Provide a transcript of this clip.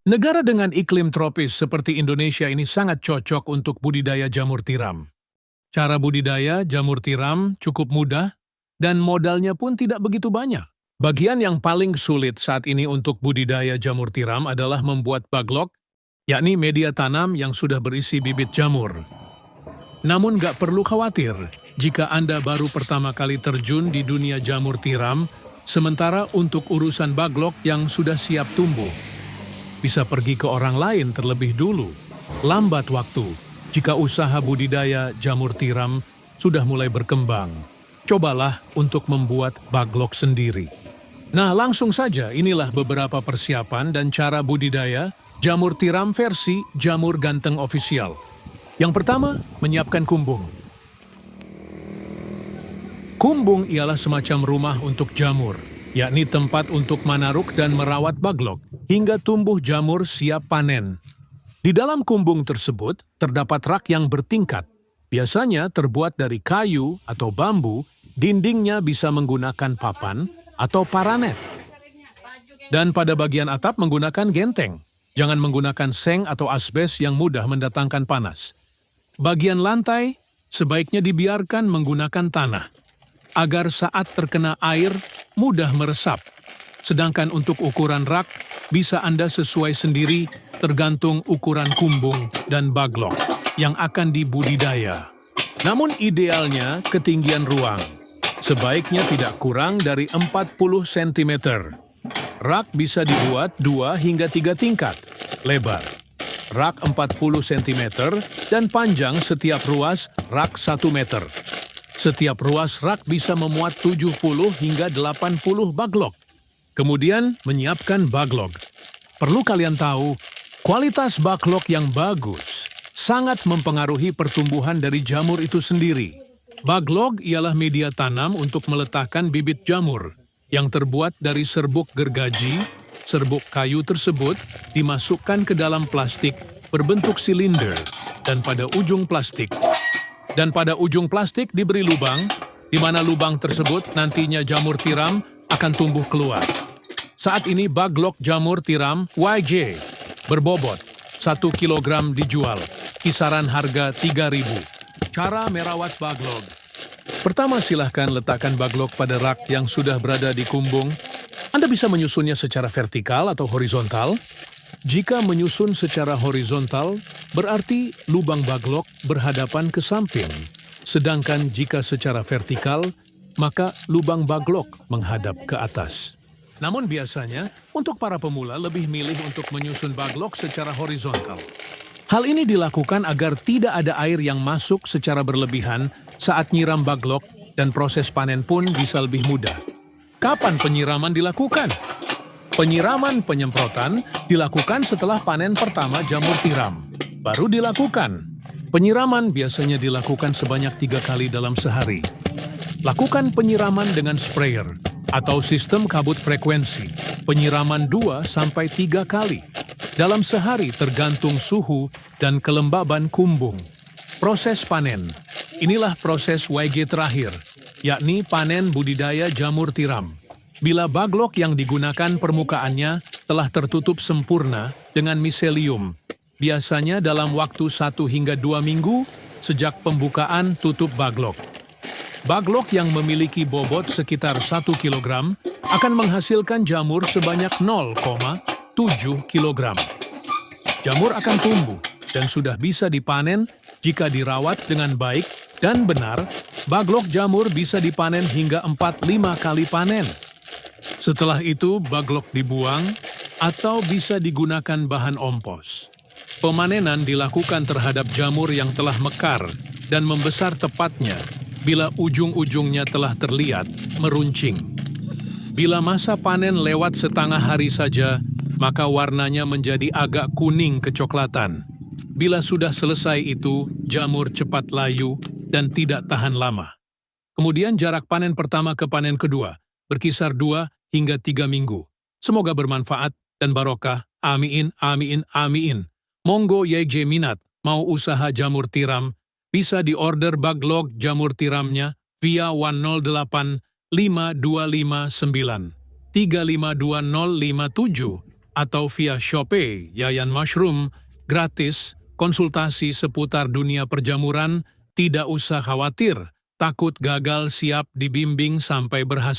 Negara dengan iklim tropis seperti Indonesia ini sangat cocok untuk budidaya jamur tiram. Cara budidaya jamur tiram cukup mudah dan modalnya pun tidak begitu banyak. Bagian yang paling sulit saat ini untuk budidaya jamur tiram adalah membuat baglok, yakni media tanam yang sudah berisi bibit jamur. Namun nggak perlu khawatir jika Anda baru pertama kali terjun di dunia jamur tiram, sementara untuk urusan baglok yang sudah siap tumbuh, bisa pergi ke orang lain terlebih dulu. Lambat waktu jika usaha budidaya jamur tiram sudah mulai berkembang. Cobalah untuk membuat baglok sendiri. Nah, langsung saja inilah beberapa persiapan dan cara budidaya jamur tiram versi Jamur Ganteng Official. Yang pertama, menyiapkan kumbung. Kumbung ialah semacam rumah untuk jamur, yakni tempat untuk manaruk dan merawat baglok hingga tumbuh jamur siap panen. Di dalam kumbung tersebut terdapat rak yang bertingkat, biasanya terbuat dari kayu atau bambu, dindingnya bisa menggunakan papan atau paranet. Dan pada bagian atap menggunakan genteng, jangan menggunakan seng atau asbes yang mudah mendatangkan panas. Bagian lantai sebaiknya dibiarkan menggunakan tanah, agar saat terkena air mudah meresap. Sedangkan untuk ukuran rak, bisa Anda sesuai sendiri tergantung ukuran kumbung dan baglok yang akan dibudidaya. Namun idealnya ketinggian ruang sebaiknya tidak kurang dari 40 cm. Rak bisa dibuat 2 hingga 3 tingkat, lebar rak 40 cm dan panjang setiap ruas rak 1 meter. Setiap ruas rak bisa memuat 70 hingga 80 baglok. Kemudian menyiapkan baglok. Perlu kalian tahu, kualitas baglok yang bagus sangat mempengaruhi pertumbuhan dari jamur itu sendiri. Baglok ialah media tanam untuk meletakkan bibit jamur yang terbuat dari serbuk gergaji. Serbuk kayu tersebut dimasukkan ke dalam plastik berbentuk silinder dan pada ujung plastik diberi lubang, di mana lubang tersebut nantinya jamur tiram akan tumbuh keluar. Saat ini baglok jamur tiram YJ berbobot 1 kg dijual, kisaran harga 3.000. Cara merawat baglok. Pertama, silahkan letakkan baglok pada rak yang sudah berada di kumbung. Anda bisa menyusunnya secara vertikal atau horizontal. Jika menyusun secara horizontal, berarti lubang baglok berhadapan ke samping. Sedangkan jika secara vertikal, maka lubang baglok menghadap ke atas. Namun biasanya, untuk para pemula lebih milih untuk menyusun baglok secara horizontal. Hal ini dilakukan agar tidak ada air yang masuk secara berlebihan saat nyiram baglok dan proses panen pun bisa lebih mudah. Kapan penyiraman dilakukan? Penyiraman penyemprotan dilakukan setelah panen pertama jamur tiram. Baru dilakukan. Penyiraman biasanya dilakukan sebanyak 3 kali dalam sehari. Lakukan penyiraman dengan sprayer atau sistem kabut frekuensi. Penyiraman 2-3 kali dalam sehari tergantung suhu dan kelembaban kumbung. Proses panen. Inilah proses YG terakhir, yakni panen budidaya jamur tiram. Bila baglok yang digunakan permukaannya telah tertutup sempurna dengan miselium, biasanya dalam waktu 1 hingga 2 minggu sejak pembukaan tutup baglok. Baglok yang memiliki bobot sekitar 1 kg akan menghasilkan jamur sebanyak 0,7 kg. Jamur akan tumbuh dan sudah bisa dipanen jika dirawat dengan baik dan benar. Baglok jamur bisa dipanen hingga 4-5 kali panen. Setelah itu, baglok dibuang atau bisa digunakan bahan ompos. Pemanenan dilakukan terhadap jamur yang telah mekar dan membesar tepatnya bila ujung-ujungnya telah terlihat meruncing. Bila masa panen lewat setengah hari saja, maka warnanya menjadi agak kuning kecoklatan. Bila sudah selesai itu, jamur cepat layu dan tidak tahan lama. Kemudian jarak panen pertama ke panen kedua berkisar 2 hingga 3 minggu. Semoga bermanfaat dan barokah. Amin, amin, amin. Monggo YJ minat mau usaha jamur tiram, bisa diorder baglok jamur tiramnya via 108 5259 352057 atau via Shopee, Yayan Mushroom, gratis, konsultasi seputar dunia perjamuran, tidak usah khawatir, takut gagal siap dibimbing sampai berhasil.